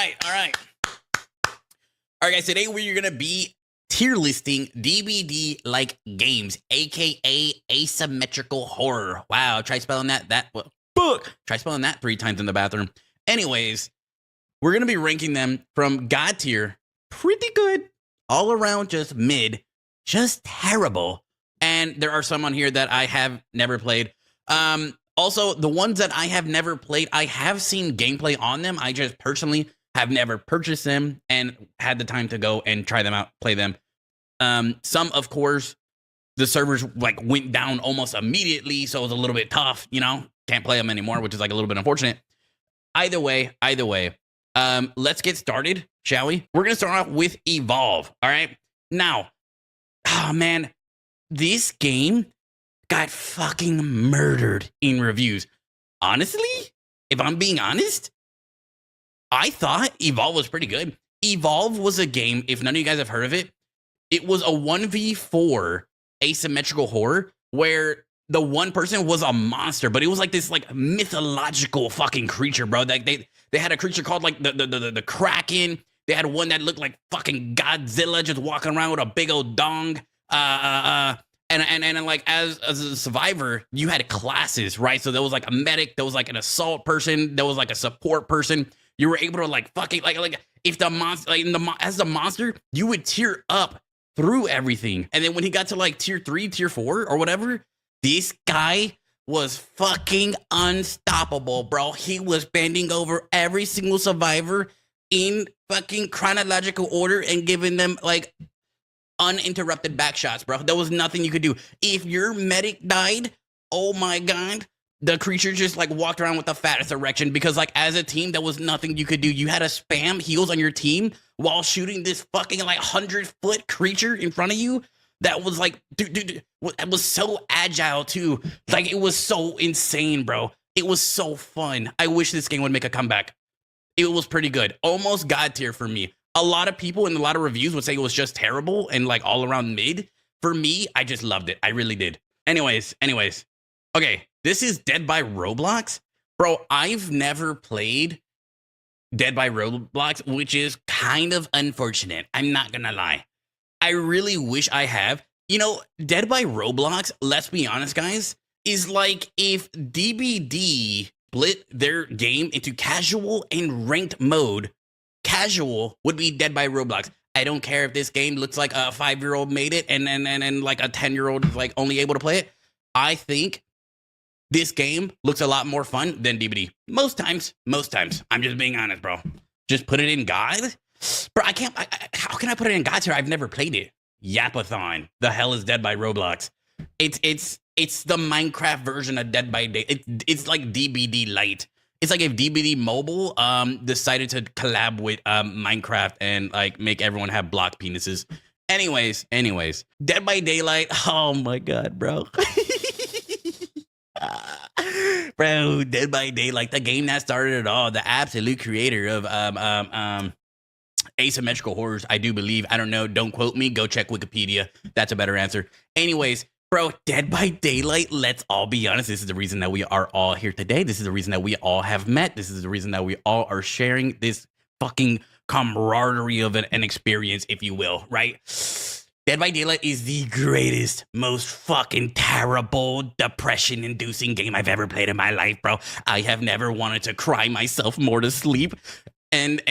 right, all right. All right, guys, today we're going to be tier listing DBD-like games, aka asymmetrical horror. Wow, try spelling that. Try spelling that 3 times in the bathroom. Anyways, we're going to be ranking them from God tier, pretty good, all around just mid, just terrible. And there are some on here that I have never played. Also, the ones that I have never played, I have seen gameplay on them. I just personally have never purchased them and had the time to go and try them out, play them. Some, of course, the servers like went down almost immediately, so it was a little bit tough, you know, can't play them anymore, which is like a little bit unfortunate. Either way, let's get started, shall we? We're gonna start off with Evolve. All right, now, oh man, this game got fucking murdered in reviews. Honestly, if I'm being honest, I thought Evolve was pretty good. Evolve was a game, if none of you guys have heard of it, it was a 1v4 asymmetrical horror where the one person was a monster, but it was like this like mythological fucking creature, bro. Like they had a creature called like the Kraken. They had one that looked like fucking Godzilla just walking around with a big old dong. And like as a survivor, you had classes, right? So there was like a medic, there was like an assault person, there was like a support person. You were able to like fucking like if the monster like as the monster, you would tier up through everything. And then when he got to like tier 3, tier 4 or whatever, this guy was fucking unstoppable, bro. He was bending over every single survivor in fucking chronological order and giving them like uninterrupted back shots, bro. There was nothing you could do. If your medic died, oh my god, the creature just like walked around with the fattest erection because like as a team, there was nothing you could do. You had to spam heals on your team while shooting this fucking like 100-foot creature in front of you. That was like, dude, that was so agile too. Like it was so insane, bro. It was so fun. I wish this game would make a comeback. It was pretty good. Almost God tier for me. A lot of people in a lot of reviews would say it was just terrible and like all around mid. For me, I just loved it. I really did. Anyways. Okay, this is Dead by Roblox. Bro, I've never played Dead by Roblox, which is kind of unfortunate. I'm not gonna lie. I really wish I have. You know, Dead by Roblox, let's be honest, guys, is like if DBD split their game into casual and ranked mode. Casual would be Dead by Roblox. I don't care if this game looks like a 5-year-old made it and like a 10-year-old is like only able to play it. I think this game looks a lot more fun than DBD. Most times. I'm just being honest, bro. Just put it in God. Bro, how can I put it in God tier? I've never played it. Yapathon. The hell is Dead by Roblox? It's the Minecraft version of Dead by Day. It's like DBD Lite. It's like if DBD Mobile decided to collab with Minecraft and like make everyone have block penises. Anyways, Dead by Daylight. Oh my god, bro. Bro, Dead by Daylight, the game that started it all, the absolute creator of asymmetrical horrors, I do believe. I don't know, don't quote me, go check Wikipedia. That's a better answer. Anyways, bro, Dead by Daylight, let's all be honest. This is the reason that we are all here today. This is the reason that we all have met. This is the reason that we all are sharing this fucking camaraderie of an experience, if you will, right? Dead by Daylight is the greatest, most fucking terrible, depression-inducing game I've ever played in my life, bro. I have never wanted to cry myself more to sleep and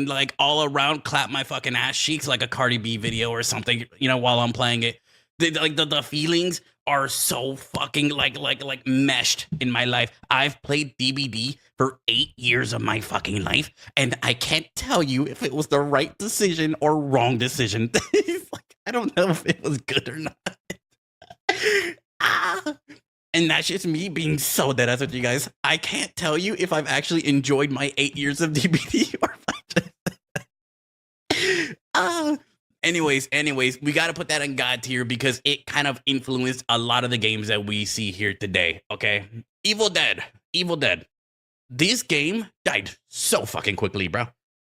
like all around clap my fucking ass cheeks like a Cardi B video or something, you know, while I'm playing it. The feelings are so fucking like meshed in my life. I've played DBD for 8 years of my fucking life, and I can't tell you if it was the right decision or wrong decision. Like, I don't know if it was good or not. And that's just me being so dead ass with you guys. I can't tell you if I've actually enjoyed my 8 years of DBD or if I just... Anyways, we got to put that in God tier because it kind of influenced a lot of the games that we see here today, okay? Evil Dead. This game died so fucking quickly, bro.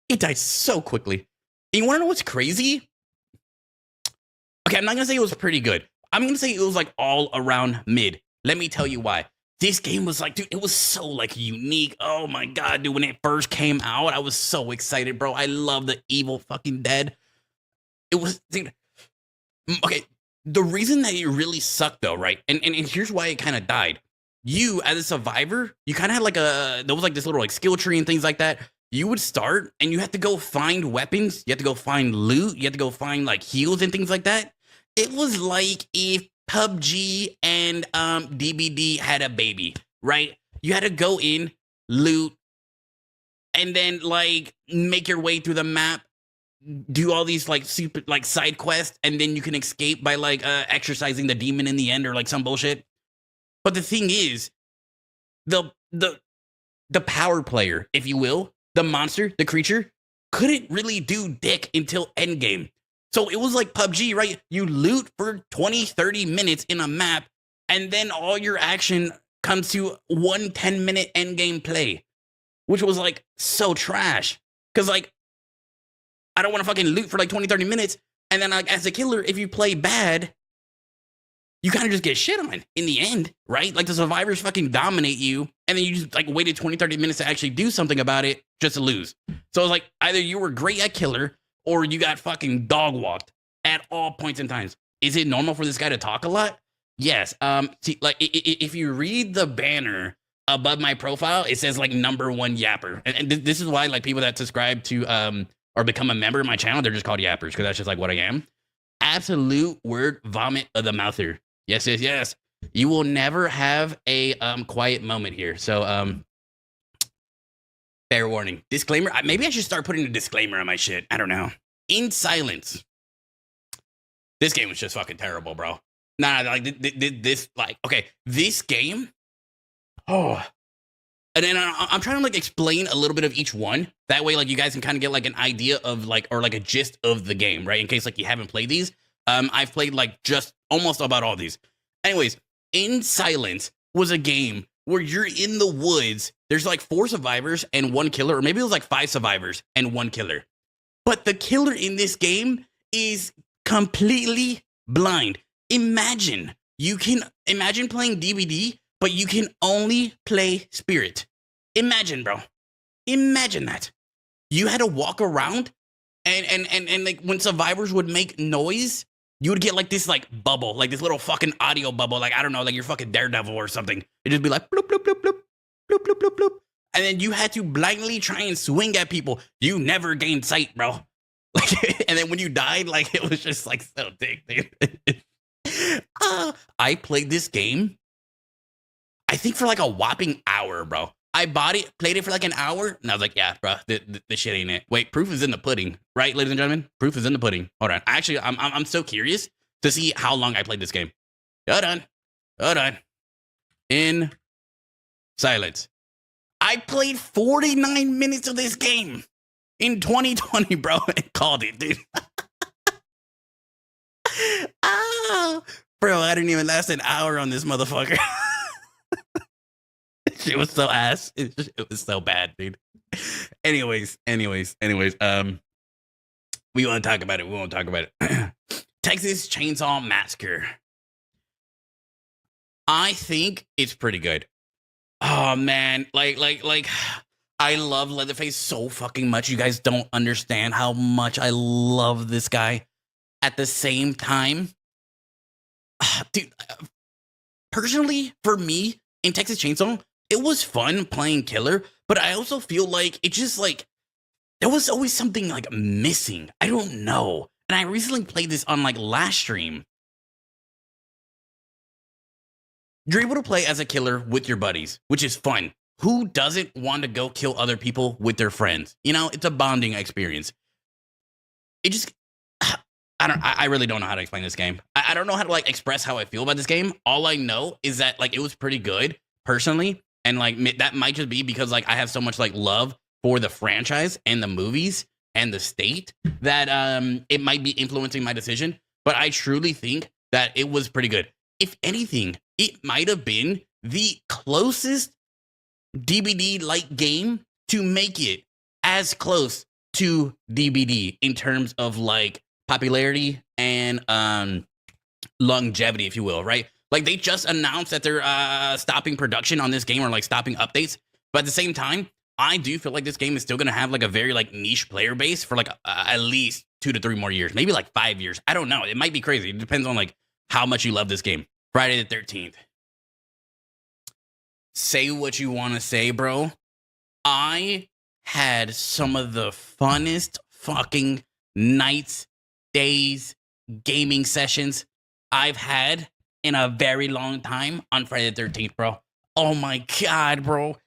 It died so quickly. And you want to know what's crazy? Okay, I'm not going to say it was pretty good. I'm going to say it was like all around mid. Let me tell you why. this game was like, dude, it was so like unique. Oh my god, dude, when it first came out, I was so excited, bro. I love the Evil fucking Dead. It was, dude. Okay, the reason that it really sucked though, right? And here's why it kind of died. You as a survivor, you kind of had like there was like this little like skill tree and things like that. You would start and you had to go find weapons, you had to go find loot, you had to go find like heals and things like that. It was like if PUBG and DBD had a baby, right? You had to go in, loot, and then like make your way through the map, do all these like super like side quests, and then you can escape by like exercising the demon in the end or like some bullshit. But the thing is, the power player, if you will, the monster, the creature, couldn't really do dick until endgame. So it was like PUBG, right? You loot for 20, 30 minutes in a map, and then all your action comes to 1 10-minute endgame play, which was like so trash. Because like, I don't want to fucking loot for like 20, 30 minutes. And then like as a killer, if you play bad, you kind of just get shit on in the end, right? Like the survivors fucking dominate you, and then you just like waited 20, 30 minutes to actually do something about it just to lose. So it's like either you were great at killer or you got fucking dog walked at all points and times. Is it normal for this guy to talk a lot? Yes. See, like if you read the banner above my profile, it says like #1 yapper. And this is why like people that subscribe to or become a member of my channel, they're just called yappers, because that's just like what I am. Absolute word vomit of the mouther. Yes, yes, yes. You will never have a quiet moment here. So fair warning. Disclaimer. Maybe I should start putting a disclaimer on my shit. I don't know. In silence. This game was just fucking terrible, bro. Nah, like this, like, okay, this game. Oh, and then I'm trying to like explain a little bit of each one. That way, like, you guys can kind of get like an idea of like, or like a gist of the game, right? In case like you haven't played these. I've played like just almost about all these. Anyways, In Silence was a game where you're in the woods. There's like 4 survivors and 1 killer, or maybe it was like 5 survivors and 1 killer. But the killer in this game is completely blind. Imagine playing DBD, but you can only play Spirit. Imagine, bro. Imagine that. You had to walk around and like when survivors would make noise, you would get like this like bubble, like this little fucking audio bubble, like I don't know, like you're fucking Daredevil or something. It'd just be like bloop, bloop, bloop, bloop, bloop, bloop, bloop, bloop. And then you had to blindly try and swing at people. You never gained sight, bro. Like, and then when you died, like it was just like so dick, dude. I played this game, I think for like a whopping hour, bro. I played it for like an hour, and I was like, yeah, bro, this shit ain't it. Wait, proof is in the pudding, right, ladies and gentlemen? Proof is in the pudding. Hold on. Actually, I'm so curious to see how long I played this game. Hold on. In Silence. I played 49 minutes of this game in 2020, bro. I called it, dude. Bro, I didn't even last an hour on this motherfucker. It was so ass. It was so bad, dude. Anyways. We won't talk about it. Texas Chainsaw Massacre. I think it's pretty good. Oh man, like I love Leatherface so fucking much. You guys don't understand how much I love this guy. At the same time, dude, personally, for me, in Texas Chainsaw, it was fun playing killer, but I also feel like it just like there was always something like missing. I don't know. And I recently played this on like last stream. You're able to play as a killer with your buddies, which is fun. Who doesn't want to go kill other people with their friends? You know, it's a bonding experience. It just, I really don't know how to explain this game. I don't know how to like express how I feel about this game. All I know is that like it was pretty good personally. And like that might just be because like I have so much like love for the franchise and the movies and the state that it might be influencing my decision. But I truly think that it was pretty good. If anything, it might have been the closest DBD-like game to make it as close to DBD in terms of like popularity and longevity, if you will, right? Like they just announced that they're stopping production on this game or like stopping updates. But at the same time, I do feel like this game is still gonna have like a very like niche player base for like at least 2 to 3 more years, maybe like 5 years. I don't know. It might be crazy. It depends on like how much you love this game. Friday the 13th. Say what you want to say, bro. I had some of the funnest fucking nights, days, gaming sessions I've had in a very long time on Friday the 13th, bro. Oh my God, bro.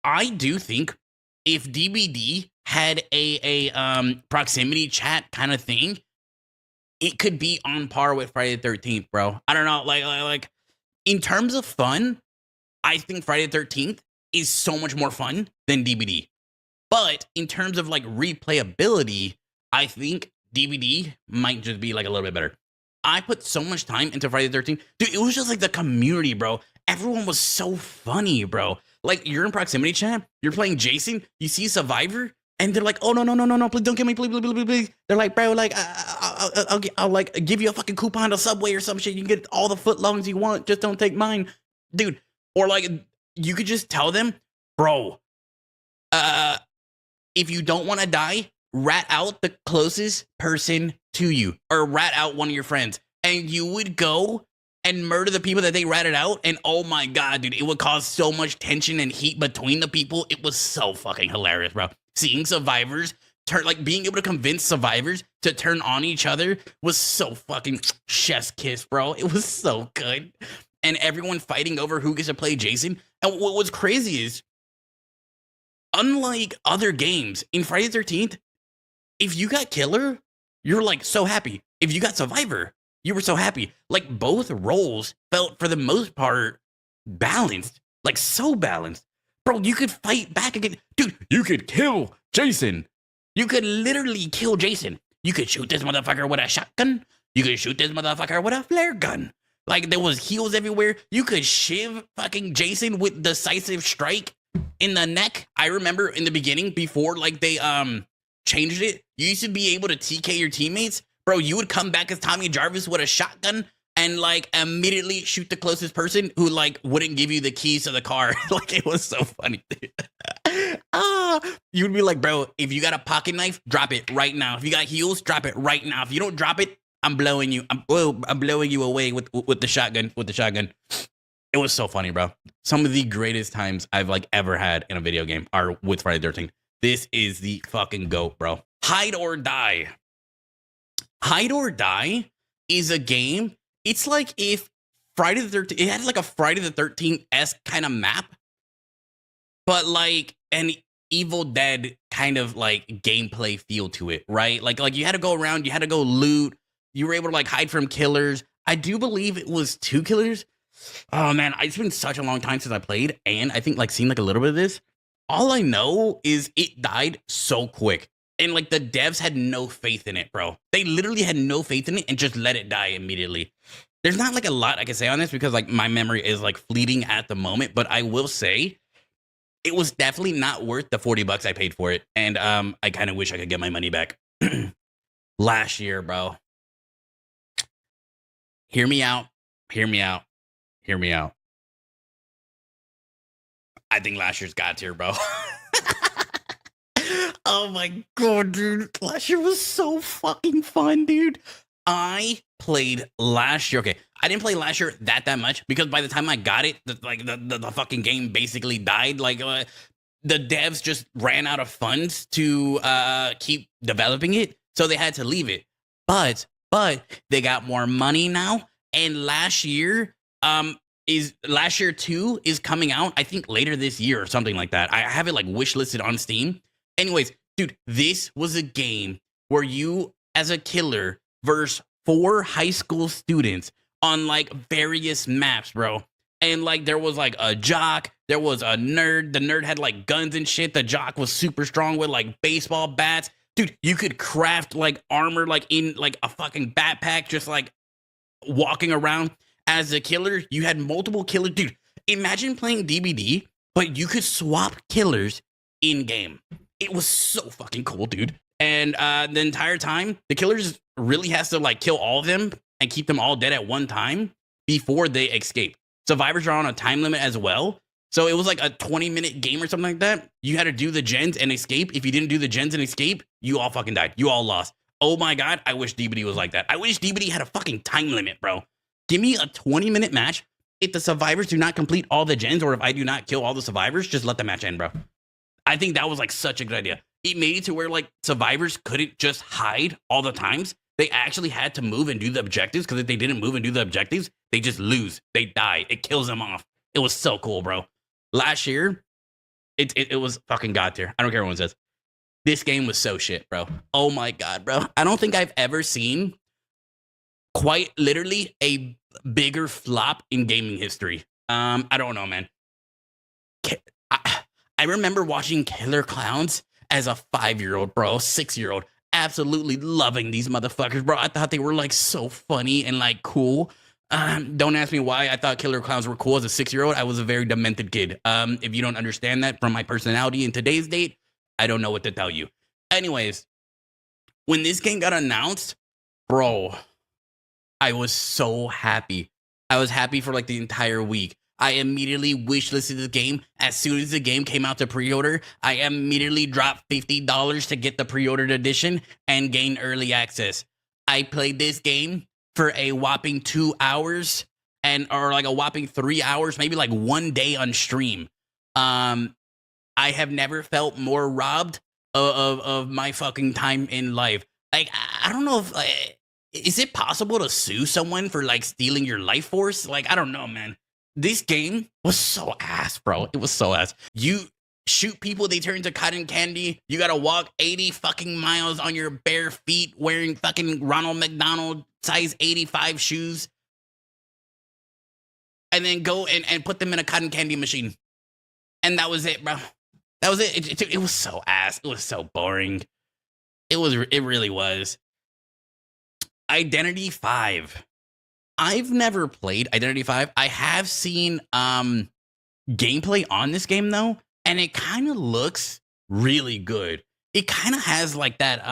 I do think if DBD had a proximity chat kind of thing, it could be on par with Friday the 13th, bro. I don't know, like in terms of fun, I think Friday the 13th is so much more fun than DBD. But in terms of like replayability, I think DBD might just be like a little bit better. I put so much time into Friday the 13th. Dude, it was just like the community, bro. Everyone was so funny, bro. Like you're in proximity chat, you're playing Jason, you see Survivor, and they're like, oh no, please don't kill me, please. They're like, bro, like I'll like give you a fucking coupon to Subway or some shit. You can get all the footlongs you want, just don't take mine, dude. Or like you could just tell them, bro, if you don't want to die, rat out the closest person to you or rat out one of your friends. And you would go and murder the people that they ratted out. And oh my God, dude, it would cause so much tension and heat between the people. It was so fucking hilarious, bro. Seeing survivors turn, like being able to convince survivors to turn on each other was so fucking chef's kiss, bro. It was so good. And everyone fighting over who gets to play Jason. And what was crazy is, unlike other games, in Friday the 13th, if you got Killer, you're like so happy. If you got Survivor, you were so happy. Like both roles felt for the most part balanced, like so balanced. Bro, you could fight back again. Dude, you could kill Jason. You could literally kill Jason. You could shoot this motherfucker with a shotgun. You could shoot this motherfucker with a flare gun. Like there was heals everywhere. You could shiv fucking Jason with decisive strike in the neck. I remember in the beginning before like they changed it, you used to be able to TK your teammates. Bro, you would come back as Tommy Jarvis with a shotgun and like immediately shoot the closest person who like wouldn't give you the keys to the car. Like it was so funny. You'd be like, bro, if you got a pocket knife, drop it right now. If you got heals, drop it right now. If you don't drop it, I'm blowing you. I'm blowing you away with the shotgun. With the shotgun. It was so funny, bro. Some of the greatest times I've like ever had in a video game are with Friday the 13th. This is the fucking GOAT, bro. Hide or Die. Hide or Die is a game. It's like if Friday the 13th, it had like a Friday the 13th-esque kind of map, but like an Evil Dead kind of like gameplay feel to it, right? Like you had to go around, you had to go loot, you were able to like hide from killers. I do believe it was 2 killers. Oh man, it's been such a long time since I played, and I think like seen like a little bit of this. All I know is it died so quick. And like the devs had no faith in it, bro. They literally had no faith in it and just let it die immediately. There's not like a lot I can say on this because like my memory is like fleeting at the moment, but I will say it was definitely not worth the $40 I paid for it. And I kind of wish I could get my money back. Last year, bro. Hear me out. Hear me out. Hear me out. I think last year's God tier, bro. Oh my God, dude. Last year was so fucking fun, dude. I played last year. Okay, I didn't play last year that much because by the time I got it, the fucking game basically died. Like the devs just ran out of funds to keep developing it, so they had to leave it. But they got more money now, and last year 2 is coming out. I think later this year or something like that. I have it like wishlisted on Steam. Anyways, dude, this was a game where you, as a killer, versus 4 high school students on like various maps, bro. And like there was like a jock, there was a nerd. The nerd had like guns and shit. The jock was super strong with like baseball bats. Dude, you could craft like armor like in like a fucking backpack, just like walking around. As a killer, you had multiple killers. Dude, imagine playing DBD, but you could swap killers in game. It was so fucking cool, dude. And the entire time, the killers really has to like kill all of them and keep them all dead at one time. before they escape. Survivors are on a time limit as well. So it was like a 20-minute game or something like that. You had to do the gens and escape. If you didn't do the gens and escape, you all fucking died. You all lost. Oh my God, I wish DBD was like that. I wish DBD had a fucking time limit, bro. Give me a 20-minute match. If the survivors do not complete all the gens, or if I do not kill all the survivors, just let the match end, bro. I think that was like such a good idea. It made it to where like survivors couldn't just hide all the times. They actually had to move and do the objectives, because if they didn't move and do the objectives, they just lose. They die. It kills them off. It was so cool, bro. Last year, it was fucking god tier. I don't care what anyone says. This game was so shit, bro. Oh my God, bro. I don't think I've ever seen quite literally a bigger flop in gaming history. I don't know, man. I remember watching Killer Clowns as a 5-year-old, bro, 6-year-old, absolutely loving these motherfuckers, bro. I thought they were like so funny and like cool. Don't ask me why I thought Killer Clowns were cool as a 6-year-old. I was a very demented kid. If you don't understand that from my personality in today's date, I don't know what to tell you. Anyways, when this game got announced, bro, I was so happy. I was happy for like the entire week. I immediately wishlisted the game. As soon as the game came out to pre-order, I immediately dropped $50 to get the pre-ordered edition and gain early access. I played this game for a whopping 2 hours or like a whopping 3 hours, maybe like one day on stream. I have never felt more robbed of my fucking time in life. Like, I don't know if is it possible to sue someone for like stealing your life force? Like, I don't know, man. This game was so ass, bro. It was so ass. You shoot people, they turn into cotton candy. You gotta walk 80 fucking miles on your bare feet wearing fucking Ronald McDonald size 85 shoes. And then go and put them in a cotton candy machine. And that was it, bro. That was it. It was so ass. It was so boring. It really was. Identity 5. I've never played Identity 5. I have seen gameplay on this game though, and it kind of looks really good. It kind of has like that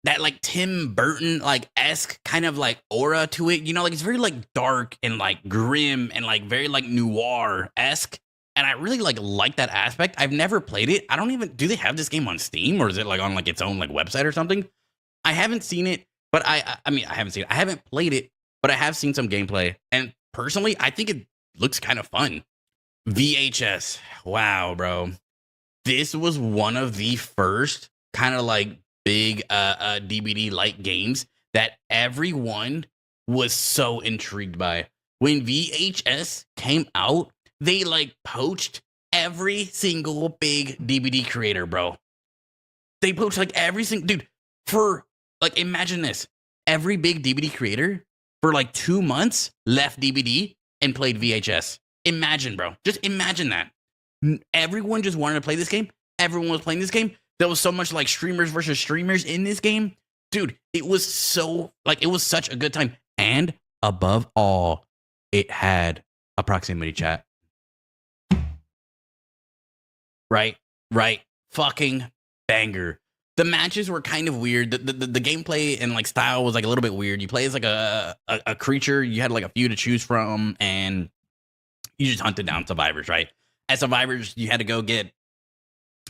that like Tim Burton like esque kind of like aura to it. You know, like it's very like dark and like grim and like very like noir esque. And I really like that aspect. I've never played it. I don't even, do they have this game on Steam, or is it like on like its own like website or something? I haven't seen it. But I mean, I haven't seen it. I haven't played it, but I have seen some gameplay. And personally, I think it looks kind of fun. VHS. Wow, bro. This was one of the first kind of like big DBD-like games that everyone was so intrigued by. When VHS came out, they like poached every single big DBD creator, bro. They poached like every single dude for like, imagine this. Every big DBD creator for like 2 months left DBD and played VHS. Imagine, bro. Just imagine that. Everyone just wanted to play this game. Everyone was playing this game. There was so much like streamers versus streamers in this game. Dude, it was so, like, it was such a good time. And above all, it had a proximity chat. Right? Fucking banger. The matches were kind of weird. The gameplay and like style was like a little bit weird. You play as like a creature. You had like a few to choose from, and you just hunted down survivors, right? As survivors, you had to go get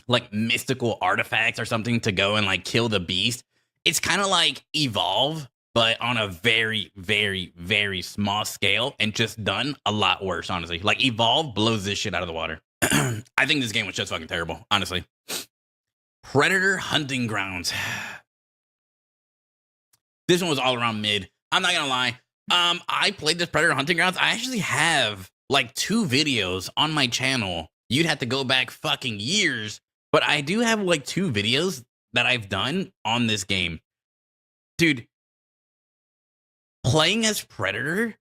like mystical artifacts or something to go and like kill the beast. It's kind of like Evolve, but on a very, very, very small scale, and just done a lot worse, honestly. Like Evolve blows this shit out of the water. I think this game was just fucking terrible, honestly. Predator Hunting Grounds. This one was all around mid. I'm not gonna lie. I played this Predator Hunting Grounds. I actually have like 2 videos on my channel. You'd have to go back fucking years, but I do have like 2 videos that I've done on this game. Dude, playing as Predator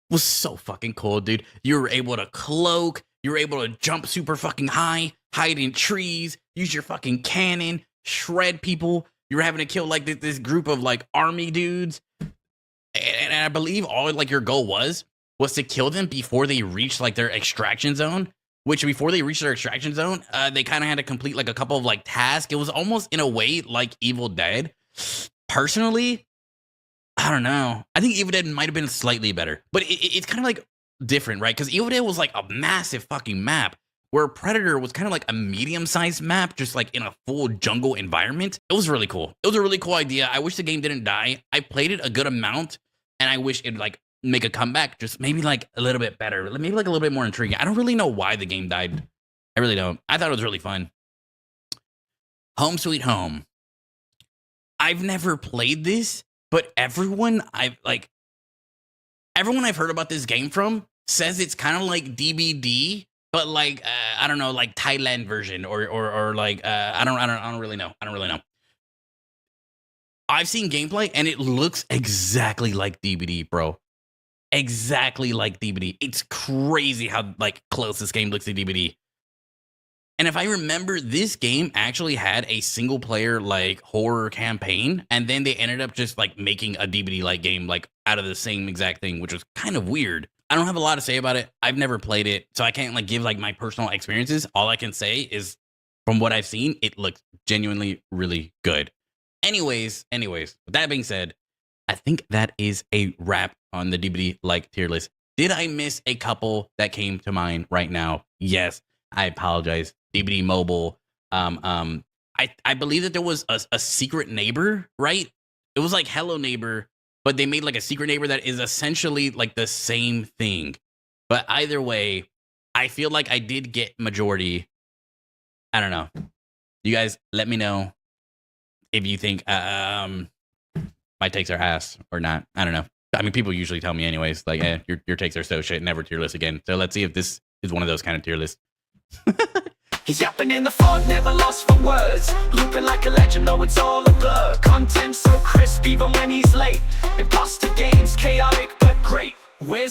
was so fucking cool, dude. You were able to cloak. You were able to jump super fucking high, hide in trees, use your fucking cannon, shred people. You were having to kill like this group of like army dudes. And I believe all like your goal was to kill them before they reached like their extraction zone, which before they reached their extraction zone, they kind of had to complete like a couple of like tasks. It was almost in a way like Evil Dead. Personally, I don't know. I think Evil Dead might have been slightly better, but it's kind of like different, right? Because Evil Dead was like a massive fucking map, where Predator was kind of like a medium-sized map, just like in a full jungle environment. It was really cool. It was a really cool idea. I wish the game didn't die. I played it a good amount, and I wish it'd like make a comeback, just maybe like a little bit better, maybe like a little bit more intriguing. I don't really know why the game died. I really don't. I thought it was really fun. Home Sweet Home. I've never played this, but everyone I've heard about this game from says it's kind of like DBD, but like I don't know, like Thailand version or like I don't really know. I don't really know. I've seen gameplay and it looks exactly like DBD, bro. Exactly like DBD. It's crazy how like close this game looks to DBD. And if I remember, this game actually had a single player like horror campaign, and then they ended up just like making a DBD like game like out of the same exact thing, which was kind of weird. I don't have a lot to say about it. I've never played it, so I can't like give like my personal experiences. All I can say is from what I've seen, it looks genuinely really good. Anyways, with that being said, I think that is a wrap on the DBD like tier list. Did I miss a couple that came to mind right now? Yes, I apologize. DBD Mobile. I believe that there was a secret neighbor, right? It was like Hello Neighbor, but they made like a secret neighbor that is essentially like the same thing. But either way, I feel like I did get majority. I don't know. You guys let me know if you think my takes are ass or not. I don't know. I mean, people usually tell me anyways, like, your takes are so shit, never tier list again. So let's see if this is one of those kind of tier lists. He's yapping in the fog, never lost for words. Looping like a legend, though it's all a blur. Content so crisp, even when he's late. Imposter games, chaotic but great. Where's